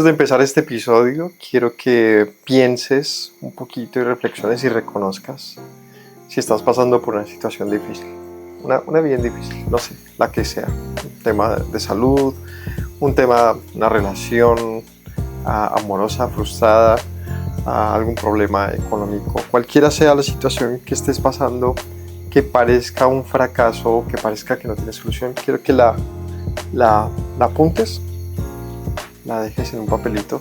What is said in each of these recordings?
Antes de empezar este episodio, quiero que pienses un poquito y reflexiones y reconozcas si estás pasando por una situación difícil, una bien difícil, no sé, la que sea, un tema de salud, un tema, una relación amorosa, frustrada, algún problema económico, cualquiera sea la situación que estés pasando, que parezca un fracaso, que parezca que no tiene solución, quiero que la apuntes, la dejes en un papelito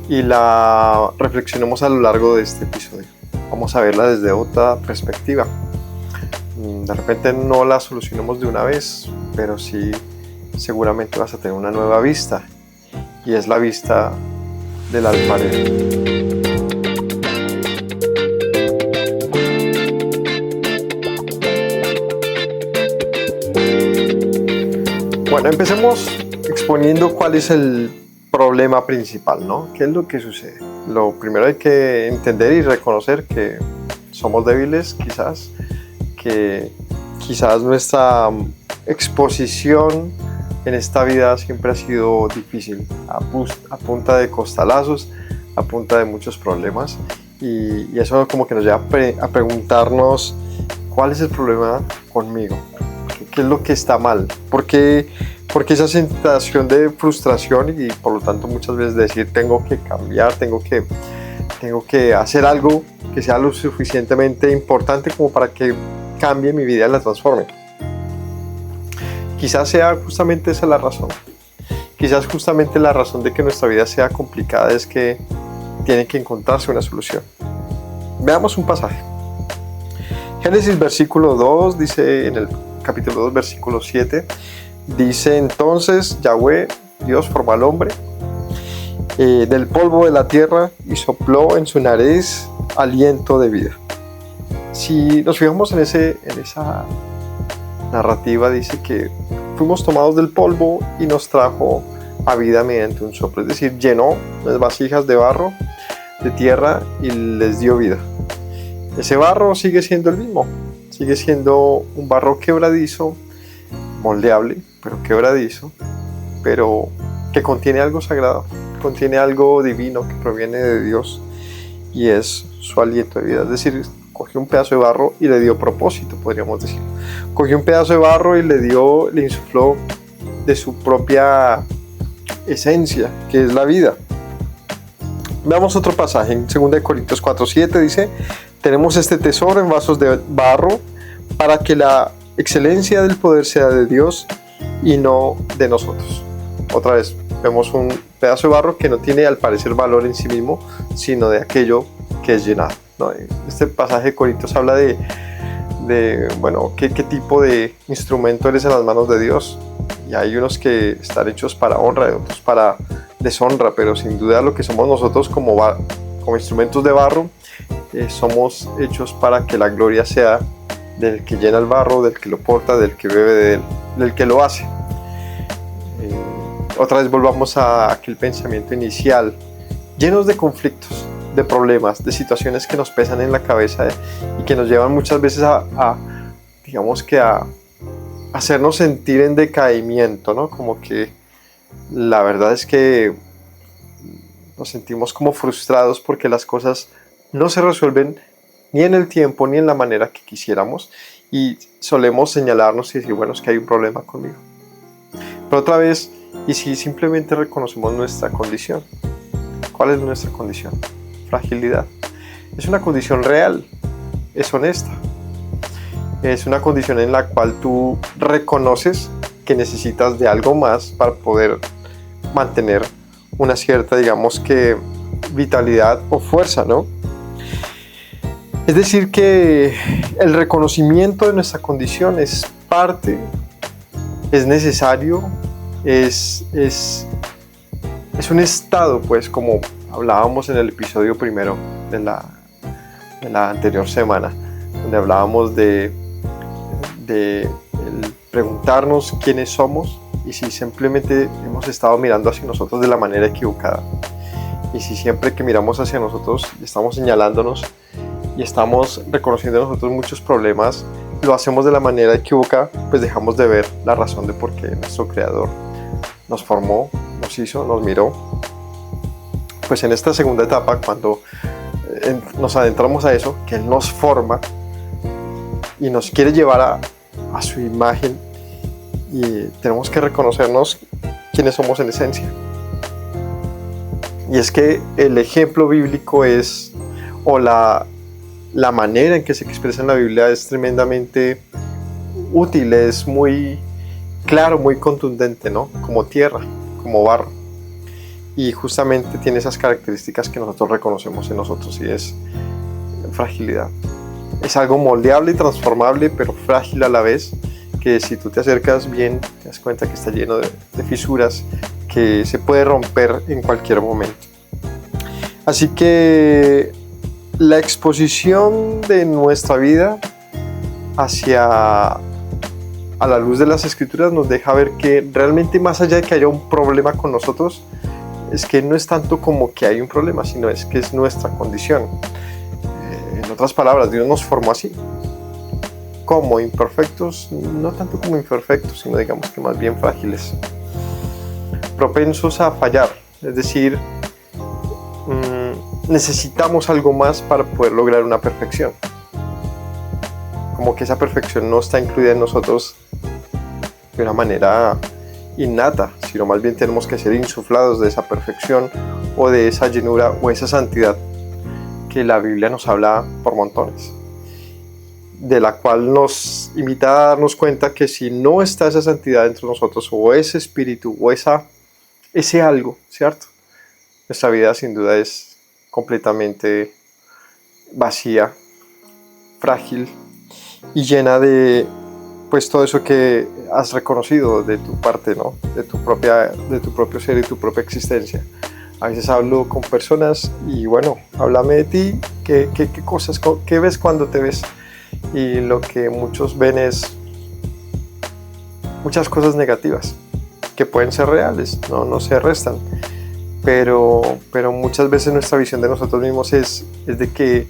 y la reflexionemos a lo largo de este episodio. Vamos a verla desde otra perspectiva. De repente no la solucionemos de una vez, pero sí seguramente vas a tener una nueva vista, y es la vista del alfarero. Bueno, empecemos exponiendo cuál es el problema principal, ¿no? ¿Qué es lo que sucede? Lo primero hay que entender y reconocer que somos débiles, que quizás nuestra exposición en esta vida siempre ha sido difícil, a punta de costalazos, a punta de muchos problemas, y eso como que nos lleva a preguntarnos cuál es el problema conmigo, qué es lo que está mal, porque esa sensación de frustración y por lo tanto muchas veces decir tengo que cambiar, tengo que hacer algo que sea lo suficientemente importante como para que cambie mi vida y la transforme. Quizás sea justamente esa la razón. Quizás justamente la razón de que nuestra vida sea complicada es que tiene que encontrarse una solución. Veamos un pasaje. Génesis versículo 2 dice, en el capítulo 2 versículo 7, dice: entonces Yahweh, Dios, formó al hombre del polvo de la tierra y sopló en su nariz aliento de vida. Si nos fijamos en esa narrativa, dice que fuimos tomados del polvo y nos trajo a vida mediante un soplo, es decir, llenó las vasijas de barro, de tierra, y les dio vida. Ese barro sigue siendo el mismo, sigue siendo un barro quebradizo, moldeable, pero quebradizo, pero que contiene algo sagrado, contiene algo divino que proviene de Dios, y es su aliento de vida. Es decir, cogió un pedazo de barro y le dio propósito, podríamos decir. Cogió un pedazo de barro y le insufló de su propia esencia, que es la vida. Veamos otro pasaje en 2 Corintios 4:7, dice: tenemos este tesoro en vasos de barro para que la excelencia del poder sea de Dios y no de nosotros. Otra vez vemos un pedazo de barro que no tiene al parecer valor en sí mismo, sino de aquello que es llenado, ¿no? Este pasaje de Corintios habla de bueno, qué tipo de instrumento eres en las manos de Dios, y hay unos que están hechos para honra y otros para deshonra, pero sin duda lo que somos nosotros como instrumentos de barro, somos hechos para que la gloria sea del que llena el barro, del que lo porta, del que bebe de él, del que lo hace. Otra vez volvamos a aquel pensamiento inicial, llenos de conflictos, de problemas, de situaciones que nos pesan en la cabeza y que nos llevan muchas veces digamos que a hacernos sentir en decaimiento, ¿no? Como que la verdad es que nos sentimos como frustrados porque las cosas no se resuelven ni en el tiempo ni en la manera que quisiéramos, y solemos señalarnos y decir, bueno, es que hay un problema conmigo. Pero otra vez, ¿y si simplemente reconocemos nuestra condición? ¿Cuál es nuestra condición? Fragilidad. Es una condición real, es honesta. Es una condición en la cual tú reconoces que necesitas de algo más para poder mantener una cierta, digamos que, vitalidad o fuerza, ¿no? Es decir, que el reconocimiento de nuestra condición es parte, es necesario, es un estado, pues, como hablábamos en el episodio primero de la anterior semana, donde hablábamos de el preguntarnos quiénes somos y si simplemente hemos estado mirando hacia nosotros de la manera equivocada. Y si siempre que miramos hacia nosotros estamos señalándonos y estamos reconociendo en nosotros muchos problemas, lo hacemos de la manera equivocada, pues dejamos de ver la razón de por qué nuestro Creador nos formó, nos hizo, nos miró pues en esta segunda etapa, cuando nos adentramos a eso, que Él nos forma y nos quiere llevar a su imagen, y tenemos que reconocernos quiénes somos en esencia. Y es que el ejemplo bíblico es, o la manera en que se expresa en la Biblia es tremendamente útil, es muy claro, muy contundente, ¿no? Como tierra, como barro. Y justamente tiene esas características que nosotros reconocemos en nosotros, y es fragilidad. Es algo moldeable y transformable, pero frágil a la vez, que si tú te acercas bien, te das cuenta que está lleno de fisuras, que se puede romper en cualquier momento. Así que la exposición de nuestra vida a la luz de las Escrituras nos deja ver que realmente, más allá de que haya un problema con nosotros, es que no es tanto como que hay un problema, sino es que es nuestra condición. En otras palabras, Dios nos formó así, como imperfectos, no tanto como imperfectos, sino digamos que más bien frágiles, propensos a fallar, es decir, necesitamos algo más para poder lograr una perfección. Como que esa perfección no está incluida en nosotros de una manera innata, sino más bien tenemos que ser insuflados de esa perfección o de esa llenura o esa santidad que la Biblia nos habla por montones, de la cual nos invita a darnos cuenta que si no está esa santidad dentro de nosotros, o ese espíritu, o ese algo, ¿cierto? Nuestra vida sin duda es completamente vacía, frágil y llena de pues todo eso que has reconocido de tu parte, ¿no? de tu propio ser y tu propia existencia. A veces hablo con personas y bueno, háblame de ti, qué cosas, qué ves cuando te ves, y lo que muchos ven es muchas cosas negativas que pueden ser reales, no se restan, pero muchas veces nuestra visión de nosotros mismos es de que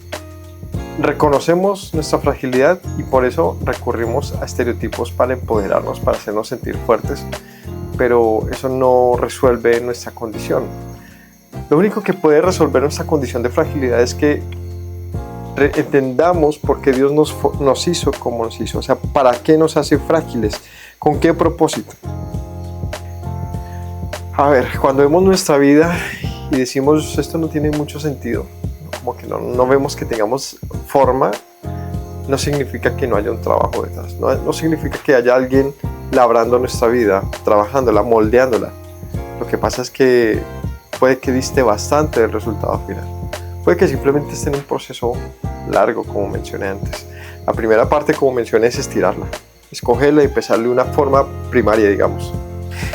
reconocemos nuestra fragilidad y por eso recurrimos a estereotipos para empoderarnos, para hacernos sentir fuertes, pero eso no resuelve nuestra condición. Lo único que puede resolver nuestra condición de fragilidad es que entendamos por qué Dios nos hizo como nos hizo, o sea, para qué nos hace frágiles, con qué propósito. A ver, cuando vemos nuestra vida y decimos esto no tiene mucho sentido, como que no vemos que tengamos forma, no significa que no haya un trabajo detrás, no significa que haya alguien labrando nuestra vida, trabajándola, moldeándola. Lo que pasa es que puede que diste bastante del resultado final. Puede que simplemente esté en un proceso largo, como mencioné antes. La primera parte, como mencioné, es estirarla, escogerla y empezarle una forma primaria, digamos.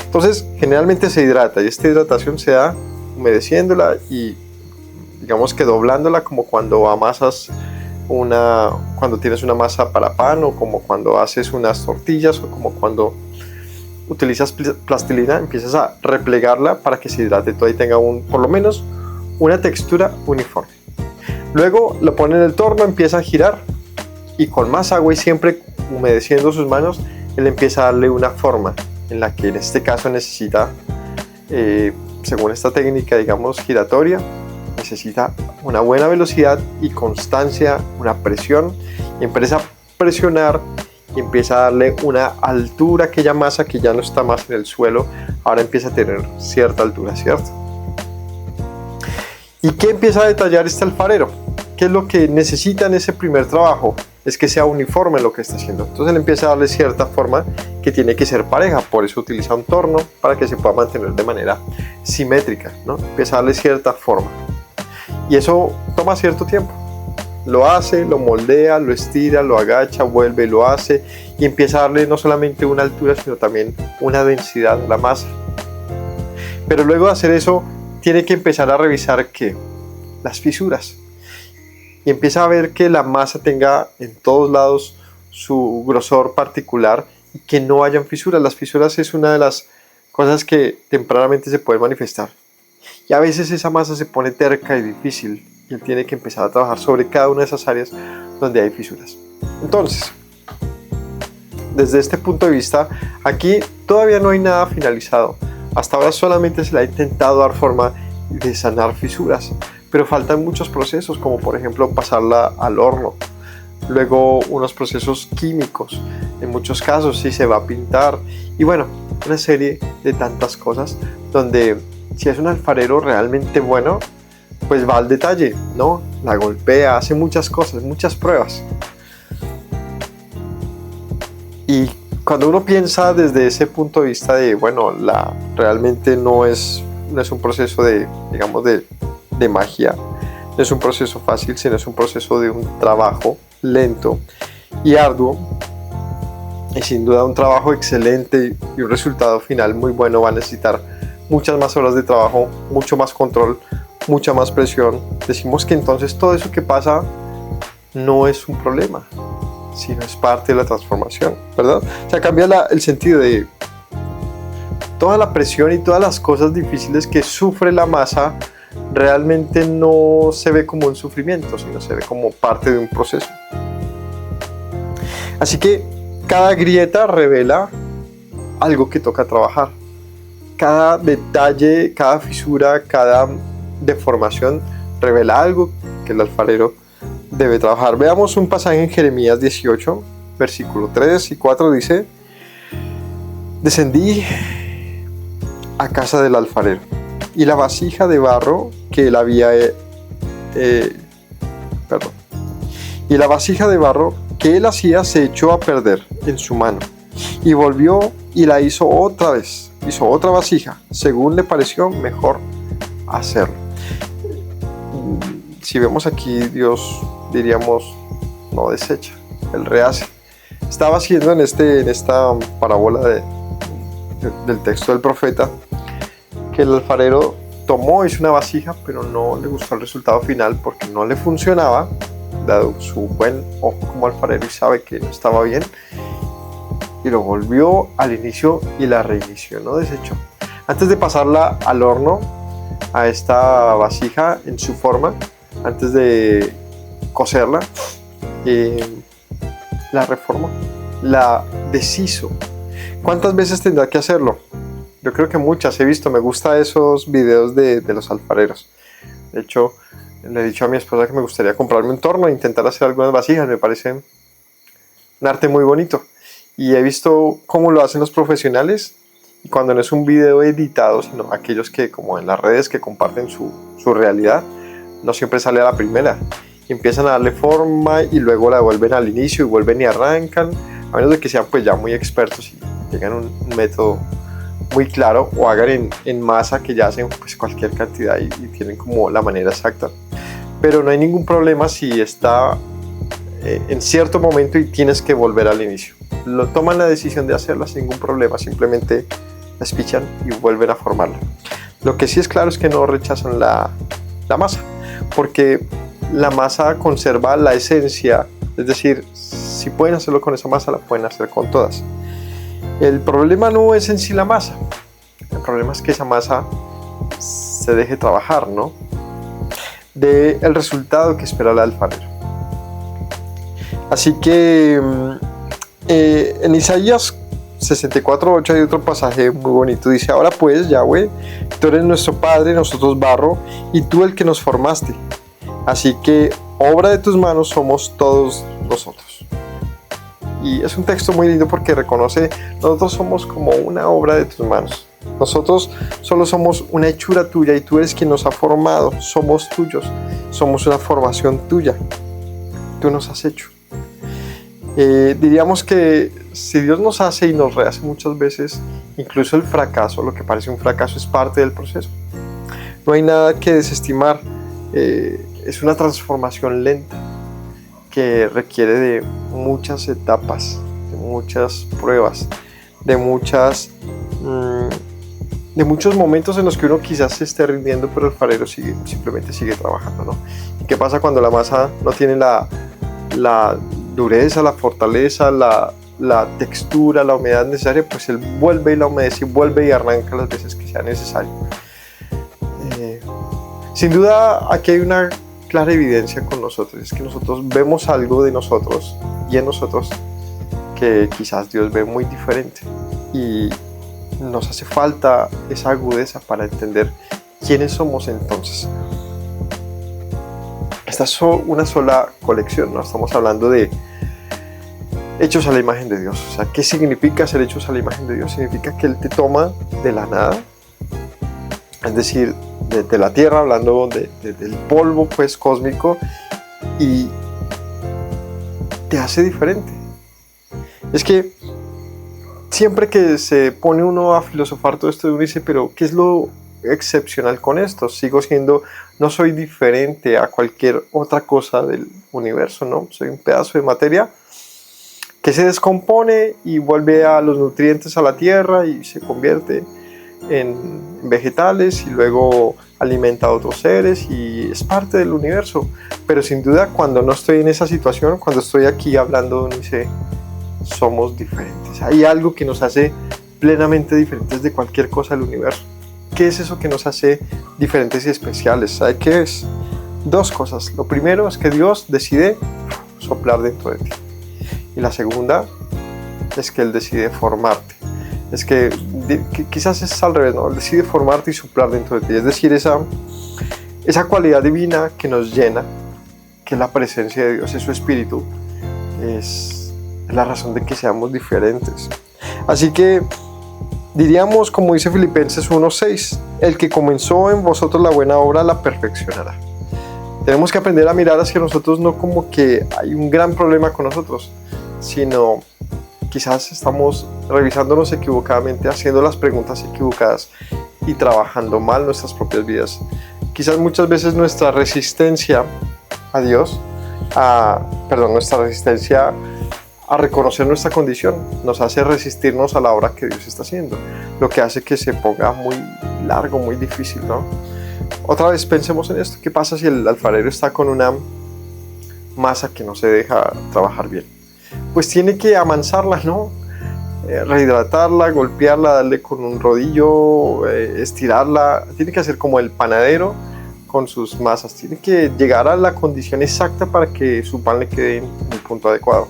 Entonces, generalmente se hidrata, y esta hidratación se da humedeciéndola y digamos que doblándola, como cuando amasas cuando tienes una masa para pan, o como cuando haces unas tortillas, o como cuando utilizas plastilina, empiezas a replegarla para que se hidrate todo y tenga por lo menos una textura uniforme. Luego lo pone en el torno, empieza a girar y con más agua y siempre humedeciendo sus manos, él empieza a darle una forma en la que en este caso necesita, según esta técnica, digamos, giratoria, necesita una buena velocidad y constancia, una presión, y empieza a presionar y empieza a darle una altura a aquella masa que ya no está más en el suelo, ahora empieza a tener cierta altura, ¿cierto? ¿Y qué empieza a detallar este alfarero? ¿Qué es lo que necesita en ese primer trabajo? Es que sea uniforme lo que está haciendo. Entonces él empieza a darle cierta forma que tiene que ser pareja, por eso utiliza un torno para que se pueda mantener de manera simétrica, ¿no? Empieza a darle cierta forma. Y eso toma cierto tiempo. Lo hace, lo moldea, lo estira, lo agacha, vuelve, lo hace y empieza a darle no solamente una altura, sino también una densidad a la masa. Pero luego de hacer eso, tiene que empezar a revisar ¿qué? Las fisuras. Y empieza a ver que la masa tenga en todos lados su grosor particular y que no hayan fisuras. Las fisuras es una de las cosas que tempranamente se pueden manifestar. Y a veces esa masa se pone terca y difícil y él tiene que empezar a trabajar sobre cada una de esas áreas donde hay fisuras. Entonces, desde este punto de vista, aquí todavía no hay nada finalizado. Hasta ahora solamente se le ha intentado dar forma de sanar fisuras, pero faltan muchos procesos, como por ejemplo pasarla al horno, luego unos procesos químicos, en muchos casos si se va a pintar, y bueno, una serie de tantas cosas donde si es un alfarero realmente bueno, pues va al detalle, ¿no? La golpea, hace muchas cosas, muchas pruebas. Y cuando uno piensa desde ese punto de vista de, bueno, realmente no es un proceso de, digamos, de magia, no es un proceso fácil, sino es un proceso de un trabajo lento y arduo, y sin duda un trabajo excelente y un resultado final muy bueno va a necesitar muchas más horas de trabajo, mucho más control, mucha más presión. Decimos que entonces todo eso que pasa no es un problema, sino es parte de la transformación, ¿verdad? O sea, cambia el sentido de toda la presión y todas las cosas difíciles que sufre la masa realmente no se ve como un sufrimiento, sino se ve como parte de un proceso. Así que cada grieta revela algo que toca trabajar. Cada detalle, cada fisura, cada deformación revela algo que el alfarero debe trabajar. Veamos un pasaje en Jeremías 18, versículo 3 y 4, dice: descendí a casa del alfarero, y la vasija de barro que él había y la vasija de barro que él hacía se echó a perder en su mano, y volvió y la hizo otra vez, hizo otra vasija, según le pareció mejor hacerlo. Si vemos aquí, Dios, diríamos, no desecha, él rehace. Estaba haciendo en esta parábola del texto del profeta, que el alfarero tomó, hizo una vasija, pero no le gustó el resultado final porque no le funcionaba, dado su buen ojo como alfarero y sabe que no estaba bien, y lo volvió al inicio y la reinició, no desechó. Antes de pasarla al horno, a esta vasija en su forma, antes de cocerla, la reformó, la deshizo. ¿Cuántas veces tendrá que hacerlo? Yo creo que muchas, he visto, me gustan esos videos de los alfareros. De hecho, le he dicho a mi esposa que me gustaría comprarme un torno e intentar hacer algunas vasijas, me parece un arte muy bonito. Y he visto cómo lo hacen los profesionales, y cuando no es un video editado, sino aquellos que, como en las redes, que comparten su realidad, no siempre sale a la primera. Y empiezan a darle forma y luego la devuelven al inicio y vuelven y arrancan, a menos de que sean pues ya muy expertos y tengan un método muy claro, o hagan en masa, que ya hacen pues cualquier cantidad y tienen como la manera exacta. Pero no hay ningún problema si está en cierto momento y tienes que volver al inicio. Toman la decisión de hacerla sin ningún problema, simplemente la espichan y vuelven a formarla. Lo que sí es claro es que no rechazan la masa, porque la masa conserva la esencia, es decir, si pueden hacerlo con esa masa, la pueden hacer con todas. El problema no es en sí la masa, el problema es que esa masa se deje trabajar, ¿no? De el resultado que espera el alfarero. Así que en Isaías 64:8 hay otro pasaje muy bonito, dice: ahora pues, Yahweh, tú eres nuestro Padre, nosotros barro, y tú el que nos formaste, así que obra de tus manos somos todos nosotros. Y es un texto muy lindo porque reconoce, nosotros somos como una obra de tus manos, nosotros solo somos una hechura tuya y tú eres quien nos ha formado, somos tuyos, somos una formación tuya, tú nos has hecho. Diríamos que si Dios nos hace y nos rehace muchas veces, incluso el fracaso, lo que parece un fracaso, es parte del proceso. No hay nada que desestimar, es una transformación lenta que requiere de muchas etapas, de muchas pruebas, de muchos momentos en los que uno quizás se esté rindiendo, pero el alfarero simplemente sigue trabajando, ¿no? ¿Y qué pasa cuando la masa no tiene la dureza, la fortaleza, la textura, la humedad necesaria? Pues él vuelve y la humedece y vuelve y arranca las veces que sea necesario. Sin duda aquí hay una clara evidencia con nosotros, es que nosotros vemos algo de nosotros y en nosotros que quizás Dios ve muy diferente, y nos hace falta esa agudeza para entender ¿quiénes somos entonces? Esta es una sola colección, ¿no? Estamos hablando de hechos a la imagen de Dios. O sea, ¿qué significa ser hechos a la imagen de Dios? Significa que Él te toma de la nada, es decir, de la tierra, hablando del polvo pues cósmico, y te hace diferente. Es que siempre que se pone uno a filosofar todo esto, uno dice, pero ¿qué es lo excepcional con esto? No soy diferente a cualquier otra cosa del universo, ¿no? Soy un pedazo de materia que se descompone y vuelve a los nutrientes a la tierra y se convierte en vegetales y luego alimenta a otros seres y es parte del universo. Pero sin duda, cuando no estoy en esa situación, cuando estoy aquí hablando, uno dice, somos diferentes. Hay algo que nos hace plenamente diferentes de cualquier cosa del universo. ¿Qué es eso que nos hace diferentes y especiales? ¿Sabe qué es? Dos cosas. Lo primero es que Dios decide soplar dentro de ti. Y la segunda es que Él decide formarte. Es que quizás es al revés, ¿no? Él decide formarte y soplar dentro de ti. Es decir, esa cualidad divina que nos llena, que es la presencia de Dios, es su espíritu, es la razón de que seamos diferentes. Así que diríamos, como dice Filipenses 1:6, el que comenzó en vosotros la buena obra la perfeccionará. Tenemos que aprender a mirar hacia nosotros, no como que hay un gran problema con nosotros, sino quizás estamos revisándonos equivocadamente, haciendo las preguntas equivocadas y trabajando mal nuestras propias vidas. Quizás muchas veces nuestra resistencia a Dios, nuestra resistencia a reconocer nuestra condición, nos hace resistirnos a la obra que Dios está haciendo, lo que hace que se ponga muy largo, muy difícil, ¿no? Otra vez pensemos en esto. ¿Qué pasa si el alfarero está con una masa que no se deja trabajar bien? Pues tiene que amansarla, ¿no? Rehidratarla, golpearla, darle con un rodillo, estirarla. Tiene que hacer como el panadero con sus masas. Tiene que llegar a la condición exacta para que su pan le quede en el punto adecuado.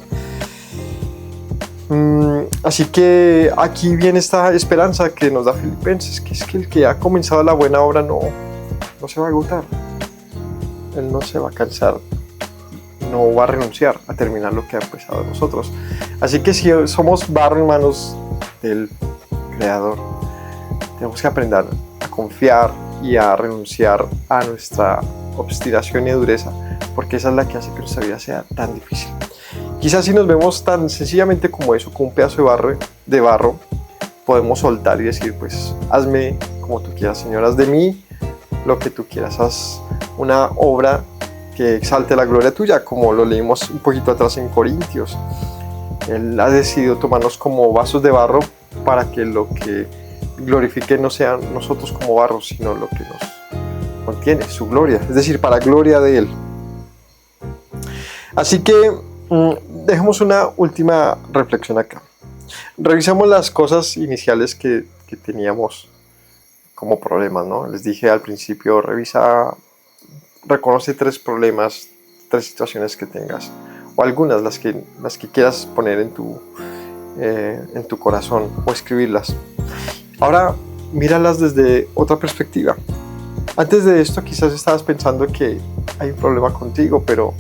Así que aquí viene esta esperanza que nos da Filipenses, que es que el que ha comenzado la buena obra no se va a agotar. Él no se va a cansar, no va a renunciar a terminar lo que ha empezado nosotros. Así que si somos barro en manos del Creador, tenemos que aprender a confiar y a renunciar a nuestra obstinación y dureza, porque esa es la que hace que nuestra vida sea tan difícil. Quizás si nos vemos tan sencillamente como eso, como un pedazo de barro, podemos soltar y decir, pues hazme como tú quieras, Señor, haz de mí lo que tú quieras, haz una obra que exalte la gloria tuya, como lo leímos un poquito atrás en Corintios. Él ha decidido tomarnos como vasos de barro para que lo que glorifique no sean nosotros como barro, sino lo que nos contiene, su gloria, es decir, para gloria de Él. Así que dejemos una última reflexión acá. Revisamos las cosas iniciales que teníamos como problemas, ¿no? Les dije al principio, reconoce 3 problemas, 3 situaciones que tengas, o algunas, las que quieras poner en tu corazón o escribirlas. Ahora míralas desde otra perspectiva. Antes de esto quizás estabas pensando que hay un problema contigo, pero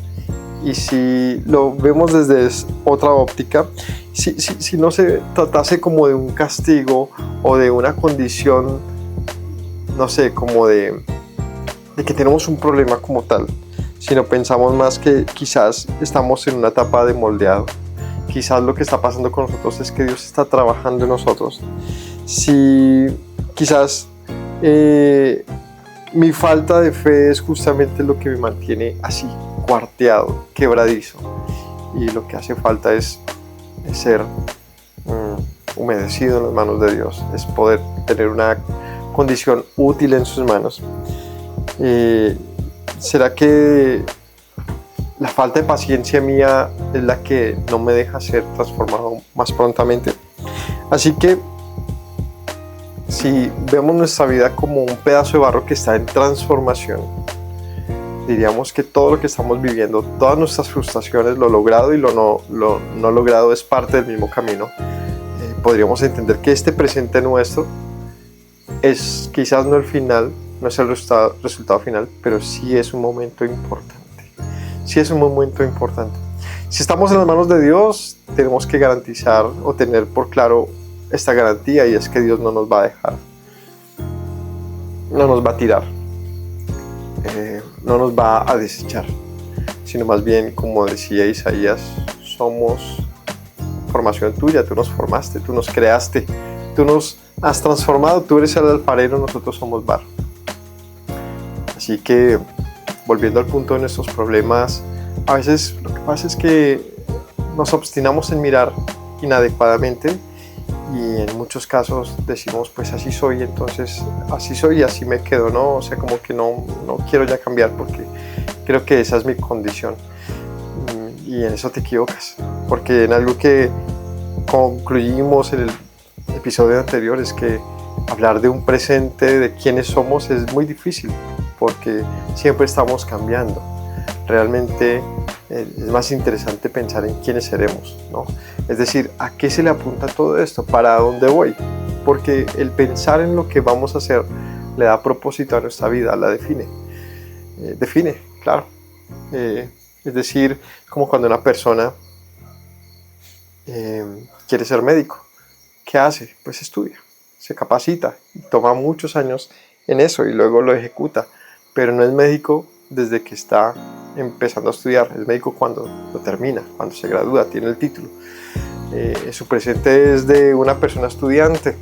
y si lo vemos desde otra óptica, si no se tratase como de un castigo o de una condición, no sé, como de que tenemos un problema como tal, sino pensamos más que quizás estamos en una etapa de moldeado. Quizás lo que está pasando con nosotros es que Dios está trabajando en nosotros. Si quizás mi falta de fe es justamente lo que me mantiene así, cuarteado, quebradizo, y lo que hace falta es ser humedecido en las manos de Dios, es poder tener una condición útil en sus manos. ¿Será que la falta de paciencia mía es la que no me deja ser transformado más prontamente? Así que si vemos nuestra vida como un pedazo de barro que está en transformación, diríamos que todo lo que estamos viviendo, todas nuestras frustraciones, lo logrado y lo no logrado es parte del mismo camino. Podríamos entender que este presente nuestro es quizás no el final, no es el resultado final, pero sí es un momento importante. Sí es un momento importante. Si estamos en las manos de Dios, tenemos que garantizar o tener por claro esta garantía, y es que Dios no nos va a dejar, no nos va a tirar, no nos va a desechar, sino más bien, como decía Isaías, somos formación tuya, tú nos formaste, tú nos creaste, tú nos has transformado, tú eres el alfarero, nosotros somos barro. Así que, volviendo al punto de nuestros problemas, a veces lo que pasa es que nos obstinamos en mirar inadecuadamente y en muchos casos decimos, pues así soy, entonces así soy y así me quedo, ¿no? O sea, como que no quiero ya cambiar porque creo que esa es mi condición. Y en eso te equivocas, porque en algo que concluimos en el episodio anterior es que hablar de un presente, de quiénes somos, es muy difícil, porque siempre estamos cambiando. Realmente es más interesante pensar en quiénes seremos, ¿no? Es decir, ¿a qué se le apunta todo esto? ¿Para dónde voy? Porque el pensar en lo que vamos a hacer le da propósito a nuestra vida, la define. Define, claro. Es decir, como cuando una persona quiere ser médico. ¿Qué hace? Pues estudia, se capacita, toma muchos años en eso y luego lo ejecuta, pero no es médico desde que está empezando a estudiar, es médico cuando lo termina, cuando se gradúa, tiene el título. Su presente es de una persona estudiante,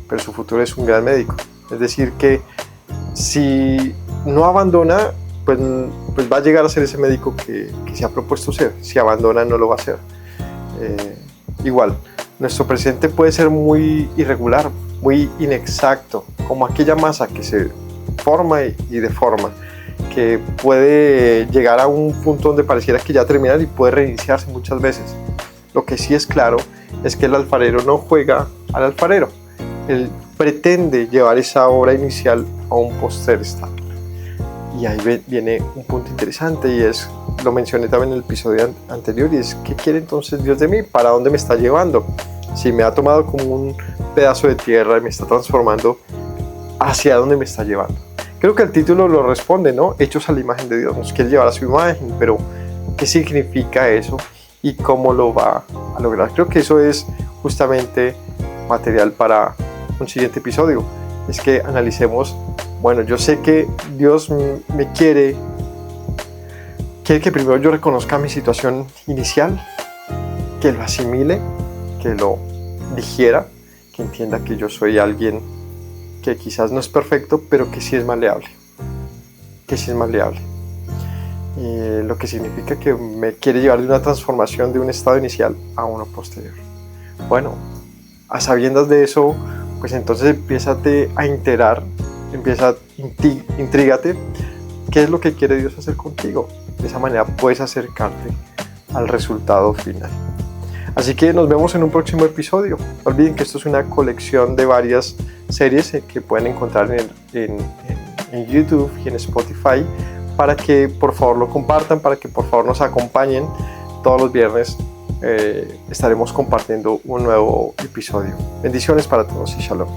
pero su futuro es un gran médico. Es decir, que si no abandona, pues va a llegar a ser ese médico que se ha propuesto ser. Si abandona, no lo va a ser. Igual, nuestro presente puede ser muy irregular, muy inexacto, como aquella masa que se forma y deforma, que puede llegar a un punto donde pareciera que ya terminar y puede reiniciarse muchas veces. Lo que sí es claro es que el alfarero no juega al alfarero. Él pretende llevar esa obra inicial a un postrer estado. Y ahí viene un punto interesante, y es, lo mencioné también en el episodio anterior, y es, ¿qué quiere entonces Dios de mí? ¿Para dónde me está llevando? Si me ha tomado como un pedazo de tierra y me está transformando, ¿hacia dónde me está llevando? Creo que el título lo responde, ¿no? Hechos a la imagen de Dios, nos quiere llevar a su imagen, pero ¿qué significa eso? ¿Y cómo lo va a lograr? Creo que eso es justamente material para un siguiente episodio. Es que analicemos, bueno, yo sé que Dios me quiere que primero yo reconozca mi situación inicial, que lo asimile, que lo digiera, que entienda que yo soy alguien que quizás no es perfecto, pero que sí es maleable, lo que significa que me quiere llevar de una transformación de un estado inicial a uno posterior. Bueno, a sabiendas de eso, pues entonces empiézate a intrígate qué es lo que quiere Dios hacer contigo. De esa manera puedes acercarte al resultado final. Así que nos vemos en un próximo episodio. No olviden que esto es una colección de varias series que pueden encontrar en YouTube y en Spotify, para que por favor lo compartan, para que por favor nos acompañen. Todos los viernes estaremos compartiendo un nuevo episodio. Bendiciones para todos y shalom.